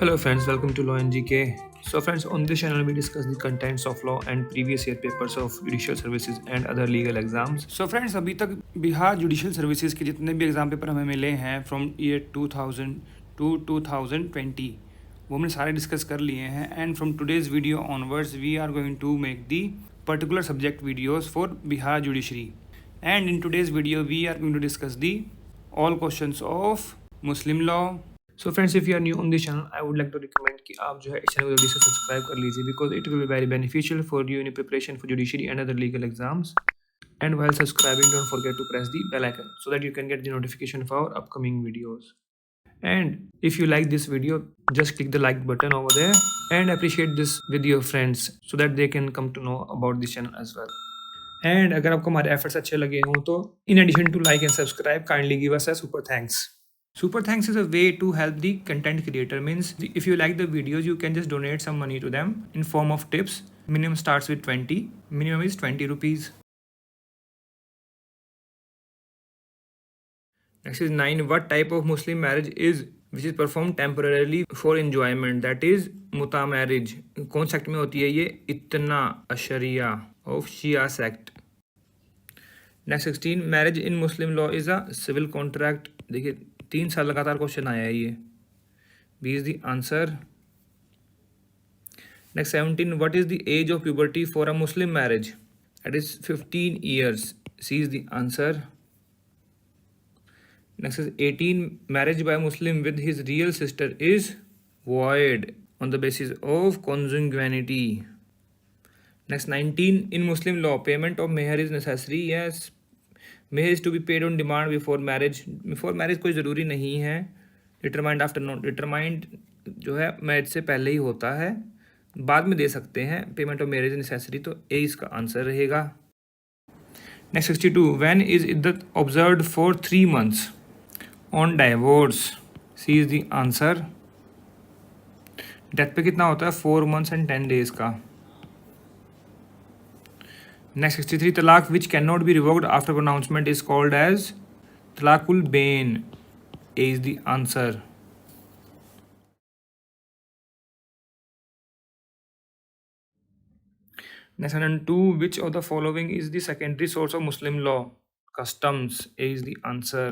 Hello friends, welcome to Law and GK. So friends, on this channel we discuss the contents of law and previous year papers of judicial services and other legal exams. So friends अभी तक Bihar judicial services के जितने भी exam paper हमें मिले हैं from year 2000 to 2020 वो हमने सारे डिस्कस कर लिए हैं and from today's video onwards we are going to make the particular subject videos for Bihar judiciary and in today's video we are going to discuss the all questions of Muslim law. So friends, if you are new on this channel, I would like to recommend कि आप जो है इस channel को जल्दी से subscribe कर लीजिए because it will be very beneficial for you in preparation for judiciary and other legal exams. And while subscribing, don't forget to press the bell icon so that you can get the notification of our upcoming videos. And if you like this video, just click the like button over there and appreciate this with your friends so that they can come to know about this channel as well. And अगर आपको हमारे efforts अच्छे लगे हों तो in addition to like and subscribe, kindly give us a super thanks. Super thanks is a way to help the content creator. Means if you like the videos, you can just donate some money to them in form of tips. Minimum starts with 20. Minimum is 20 rupees. Next is 9. What type of Muslim marriage is which is performed temporarily for enjoyment? That is muta marriage. कौन sect में होती है ये? इतना अशरिया of Shia sect. Next 16. Marriage in Muslim law is a civil contract. देखिए 3 साल लगातार question आया है ये. B is the answer. Next 17. What is the age of puberty for a Muslim marriage? That is 15 years. C is the answer. Next is 18. Marriage by a Muslim with his real sister is void on the basis of consanguinity. Next 19. In Muslim law, payment of meher is necessary. Yes. Meher is to be paid on demand before marriage. Before marriage कोई ज़रूरी नहीं है. Determined after not determined जो है marriage से पहले ही होता है, बाद में दे सकते हैं. पेमेंट ऑफ मैरिज नेसेसरी, तो ए इसका आंसर रहेगा. नेक्स्ट 62. When is इद्दत observed for 3 months on divorce? C is the answer. Death पे कितना होता है? 4 months and 10 days का. Next 63. Talaq which cannot be revoked after pronouncement is called as talaqul bain. A is the answer. Next 102. Which of the following is the secondary source of Muslim law? Customs. A is the answer.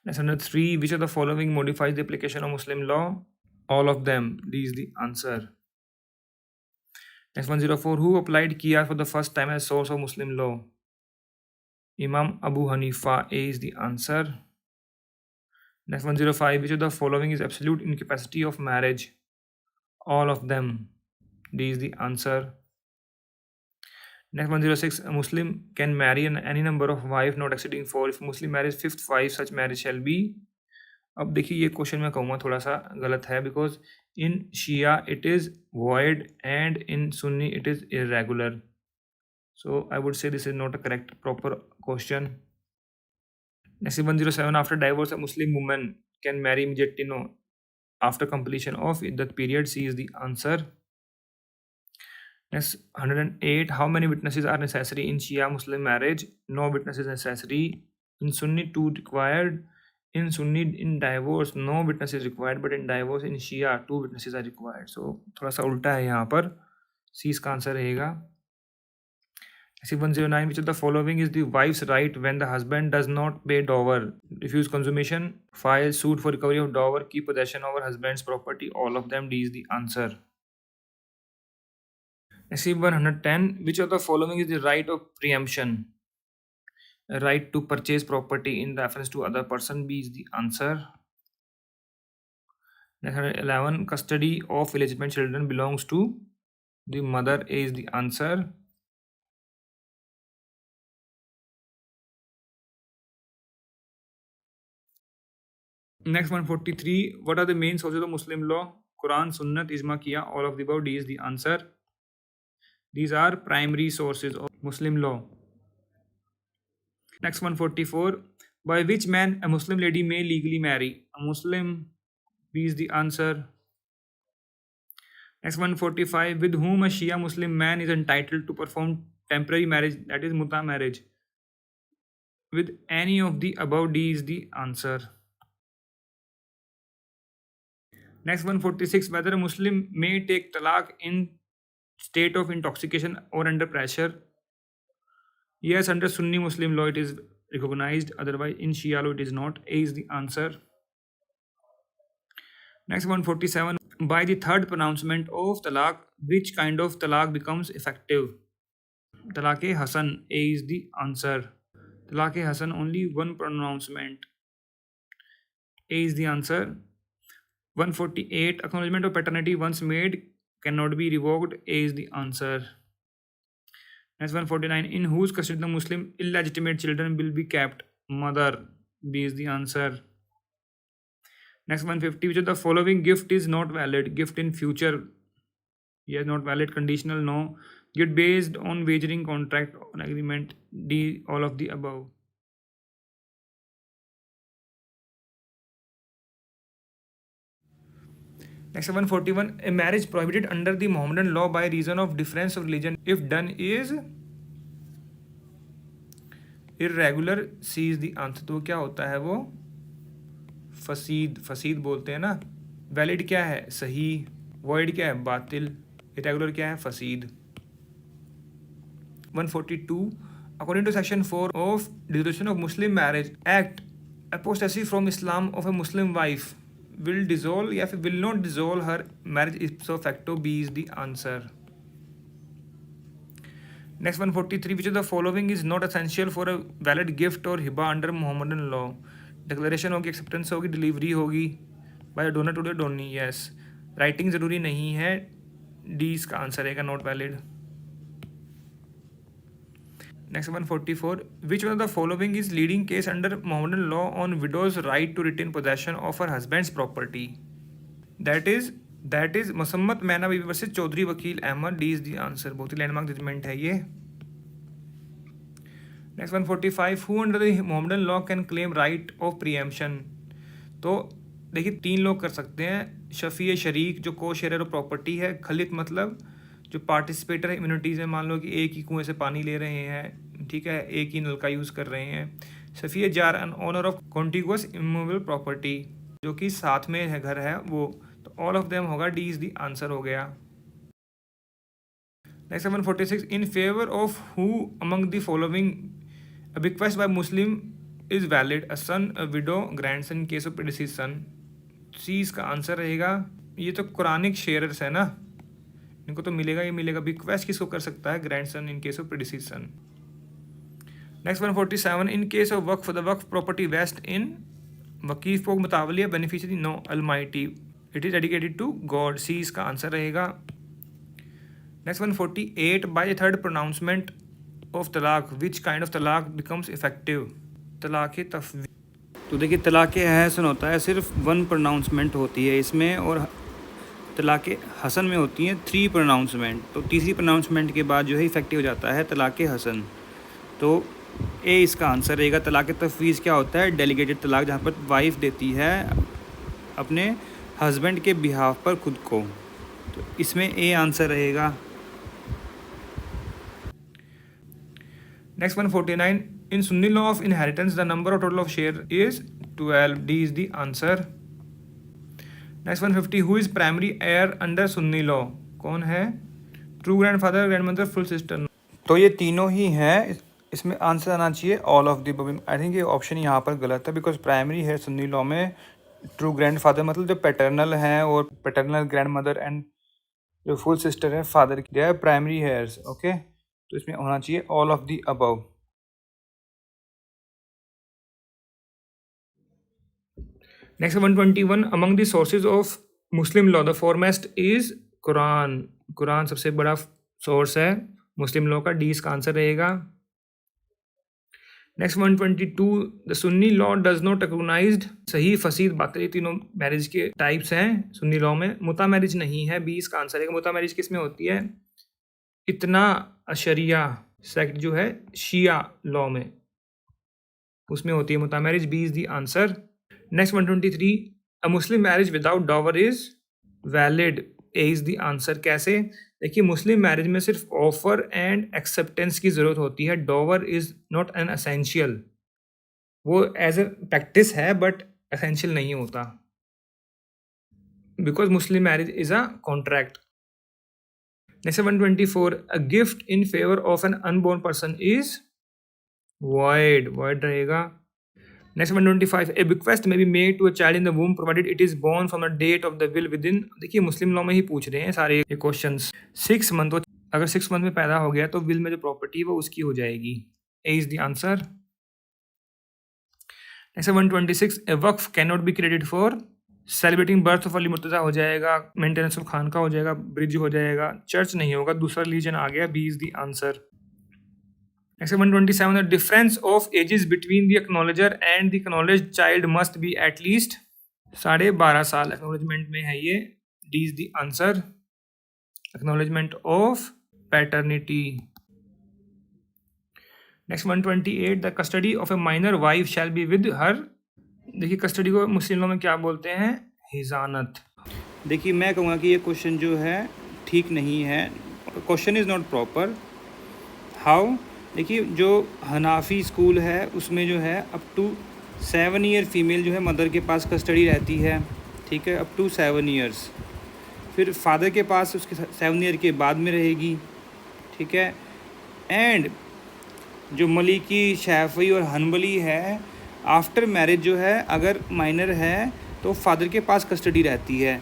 Next 103. Which of the following modifies the application of Muslim law? All of them. D is the answer. Next 104. Who applied Qiyas for the first time as source of Muslim law? Imam Abu Hanifa. A is the answer. Next 105. Which of the following is absolute incapacity of marriage? All of them. D is the answer. Next 106. A Muslim can marry any number of wives not exceeding 4. If Muslim marries 5th wife, such marriage shall be. अब देखिए ये question मैं कहूँगा थोड़ा सा गलत है because in Shia it is void and in Sunni it is irregular. So I would say this is not a correct proper question. Next 107. After divorce, a Muslim woman can marry immediately? No. After completion of that period, C is the answer. Next 108. How many witnesses are necessary in Shia Muslim marriage? No witnesses necessary. In Sunni 2 required. In Sunni in divorce no witnesses required, but in divorce in Shia 2 witnesses are required. So थोड़ा सा उल्टा है यहाँ पर. C इसका answer रहेगा. 109. Which of the following is the wife's right when the husband does not pay dower? Refuse consummation, file suit for recovery of dower, keep possession over husband's property? All of them. D is the answer. 110. Which of the following is the right of preemption? A right to purchase property in reference to other person? B is the answer. 111. Custody of illegitimate children belongs to the mother. A is the answer. Next 143. What are the main sources of Muslim law? Quran, Sunnat, Ijma, Qiyas, all of the above. D is the answer. These are primary sources of Muslim law. Next 144. By which man a Muslim lady may legally marry? A Muslim. B is the answer. Next 145. With whom a Shia Muslim man is entitled to perform temporary marriage, that is muta marriage? With any of the above. D is the answer. Next 146, whether a Muslim may take talaq in state of intoxication or under pressure. Yes, under Sunni Muslim law it is recognized, otherwise in Shia law it is not. A is the answer. Next 147, by the third pronouncement of talaq, which kind of talaq becomes effective? Talaq-e-Hasan, A is the answer. Talaq-e-Hasan, only one pronouncement. A is the answer. 148, acknowledgement of paternity once made cannot be revoked. A is the answer. Next 149, in whose custody the Muslim illegitimate children will be kept? Mother. B is the answer. Next 150, which of the following gift is not valid? Gift in future, yes, not valid. Conditional, no. Gift based on wagering contract or agreement, D, all of the above. Next 141, a marriage prohibited under the Mohammedan law by reason of difference of religion if done is irregular. C is the answer. तो क्या होता है वो? फसीद. फसीद बोलते हैं ना. Valid क्या है? सही. वॉइड क्या है? बातिल. इरेगुलर क्या है? फसीद. 142, according to section 4 of Dissolution of Muslim Marriage Act, apostasy from Islam of a Muslim wife will dissolve या फिर will not dissolve her marriage ipso facto. B is the answer. Next 143, which of the following is not essential for a valid gift or hiba under Mohammedan law? Declaration होगी, acceptance होगी, delivery होगी by donor to the donee. Yes. Writing ज़रूरी नहीं है. D इसका answer रहेगा, not valid. Next 144, which one of the following is leading case under Mohammedan law on widow's right to retain possession of her husband's property? That is Mussammat Maina Bibi versus Chaudhri Vakil Ahmad. D is the answer. बहुत ही landmark judgement है ये. Next 145, who under the Mohammedan law can claim right of preemption? तो देखिए 3 लोग कर सकते हैं. शफी शरीक जो को शेयर ऑफ प्रॉपर्टी है. खलित मतलब जो पार्टिसिपेटर है इम्यूनिटीज़ में. मान लो कि एक ही कुएं से पानी ले रहे हैं, ठीक है, एक ही नल का यूज़ कर रहे हैं. Shafi jar an owner of contiguous immovable property, जो कि साथ में है घर है वो. तो ऑल ऑफ देम होगा. डी इज द आंसर हो गया. Next 146, in favour of who among the following a bequest by Muslim is valid? A son, a widow, grandson in case of predeceased son. C इसका answer रहेगा. ये तो Quranic sharers है ना, इनको तो मिलेगा ही मिलेगा. bequest किसको कर सकता है? grandson in case of predeceased son. Next 147, in case of Waqf the Waqf property vest in वकीफ को मुतावलिया beneficiary no almighty. It is dedicated to God. C इसका आंसर रहेगा. Next 148, by the third pronouncement of तलाक which kind of तलाक becomes effective? तलाक़ तफ़वीज़. तो देखिए तलाक़ हसन होता है, सिर्फ 1 प्रोनाउंसमेंट होती है इसमें, और तलाक़ हसन में होती हैं 3 प्रोनाउंसमेंट. तो तीसरी प्रोनाउंसमेंट के बाद जो है इफेक्टिव हो जाता है तलाक़ हसन. तो ए इसका आंसर रहेगा. तलाक़ तफ़वीज़ क्या होता है? डेलीगेटेड तलाक, जहाँ पर वाइफ देती है अपने हस्बैंड के बिहाफ पर खुद को. तो इसमें ए आंसर रहेगा. Next 149, in Sunni law of inheritance the number of total of share is 12. D is the answer. Next 150, who is primary heir under Sunni law? कौन है? True grandfather, grandmother, full sister. तो ये तीनों ही हैं. इसमें answer आना चाहिए all of the above. I think ये ऑप्शन यहाँ पर गलत है, बिकॉज प्राइमरी है सुन्नी लॉ में. ट्रू ग्रैंडफादर मतलब जो पैटर्नल हैं, और पैटर्नल ग्रैंडमदर एंड जो फुल सिस्टर है फादर की, they are primary heirs. Okay, तो इसमें होना चाहिए all of the above. Next 121, among the sources of Muslim law the foremost is Quran. Quran सबसे बड़ा सोर्स है मुस्लिम लॉ का. डी इसका आंसर रहेगा. Next 122, the Sunni law does not recognized. सही, फसीद, बातिल, तीनों मैरिज के टाइप्स हैं सुन्नी लॉ में. मुता मैरिज नहीं है. बी इसका आंसर रहेगा. मुता मैरिज किस में होती है? इतना अशरिया सेक्ट जो है शिया लॉ में, उसमें होती है muta marriage. B is the answer. Next 123, a Muslim marriage without dower is valid. A is the answer. कैसे? देखिए मुस्लिम मैरिज में सिर्फ ऑफर एंड एक्सेप्टेंस की ज़रूरत होती है. डॉवर इज नॉट एन एसेंशियल. वो एज ए प्रैक्टिस है बट एसेंशियल नहीं होता. because Muslim marriage is a contract. Next 124, a gift in favor of an unborn person is void रहेगा. Next 125, a bequest may be made to a child in the womb provided it is born from the date of the will within. देखिए मुस्लिम law में ही पूछ रहे हैं सारे ये questions. 6 month, अगर 6 month में पैदा हो गया तो विल में जो प्रॉपर्टी है वो उसकी हो जाएगी. A is the answer. Next 126, a Waqf cannot be credited for celebrating birth of Ali Murtaza हो जाएगा, मेंटेनेंस ऑफ खान का हो जाएगा, ब्रिज हो जाएगा, चर्च नहीं होगा, दूसरा रिलीजन आ गया. B is the answer. Next 127, the difference of ages between the acknowledger and the acknowledged child must be at least 12.5 साल. एक्नॉलेजमेंट में है ये. D is the answer. Acknowledgement of paternity. Next 128, the custody of a minor wife shall be with her. देखिए custody को मुस्लिम law में क्या बोलते हैं? हिजानत. देखिए मैं कहूँगा कि ये क्वेश्चन जो है ठीक नहीं है. Question is not proper. How? देखिए जो हनाफी स्कूल है उसमें जो है अप टू 7 ईयर फीमेल जो है मदर के पास कस्टडी रहती है. ठीक है, अप टू 7 ईयर्स. फिर फादर के पास उसके 7 ईयर के बाद में रहेगी. ठीक है. एंड जो मलिकी, शाफी और हनबली है, आफ्टर मैरिज जो है अगर माइनर है तो फादर के पास कस्टडी रहती है.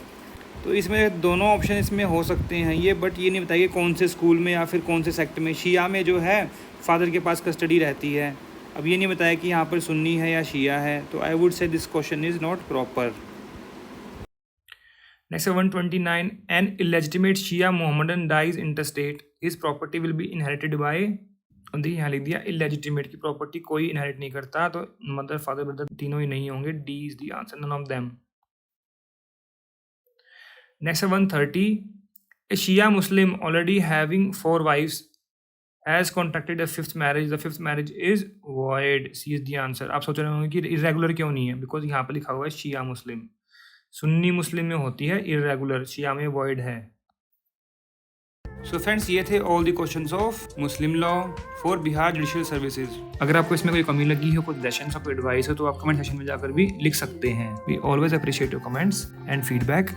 तो इसमें दोनों ऑप्शन इसमें हो सकते हैं ये, बट ये नहीं बताइए कौन से स्कूल में या फिर कौन से सेक्ट में. शिया में जो है फादर के पास कस्टडी रहती है. अब ये नहीं बताया कि यहाँ पर सुन्नी है या शिया है. तो I would say this question is not proper. Next 129, an illegitimate Shia Mohammedan dies intestate, his property will be inherited by. यहाँ लिख दिया इलेजिटिमेट की प्रॉपर्टी कोई इनहेरिट नहीं करता, तो मदर, फादर, ब्रदर तीनों ही नहीं होंगे. D is the answer, none of them. Next 130, a Shia Muslim already having 4 wives has contracted a 5th marriage, the 5th marriage is void. C is the answer. आप सोच रहे होंगे कि इरेगुलर क्यों नहीं है, बिकॉज यहाँ पर लिखा हुआ है शिया मुस्लिम. सुन्नी मुस्लिम में होती है इरेगुलर, शिया में वॉइड है. सो फ्रेंड्स, ये थे all the questions of Muslim law for Bihar judicial services. अगर आपको इसमें कोई कमी लगी हो, कोई सजेशंस और कोई एडवाइस हो, तो आप कमेंट सेक्शन में जाकर भी लिख सकते हैं. We always appreciate your comments and feedback.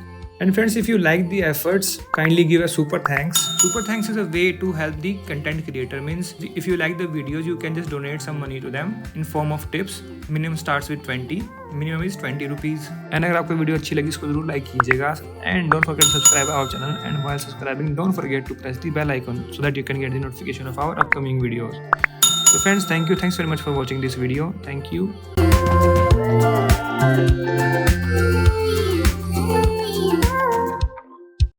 And friends, if you like the efforts, kindly give a super thanks. Super thanks is a way to help the content creator. Means if you like the videos, you can just donate some money to them in form of tips. Minimum starts with 20. Minimum is 20 rupees. And अगर आपको video अच्छी लगी इसको जरूर like कीजिएगा. And don't forget to subscribe our channel. And while subscribing, don't forget to press the bell icon so that you can get the notification of our upcoming videos. So friends, thank you. Thanks very much for watching this video. Thank you.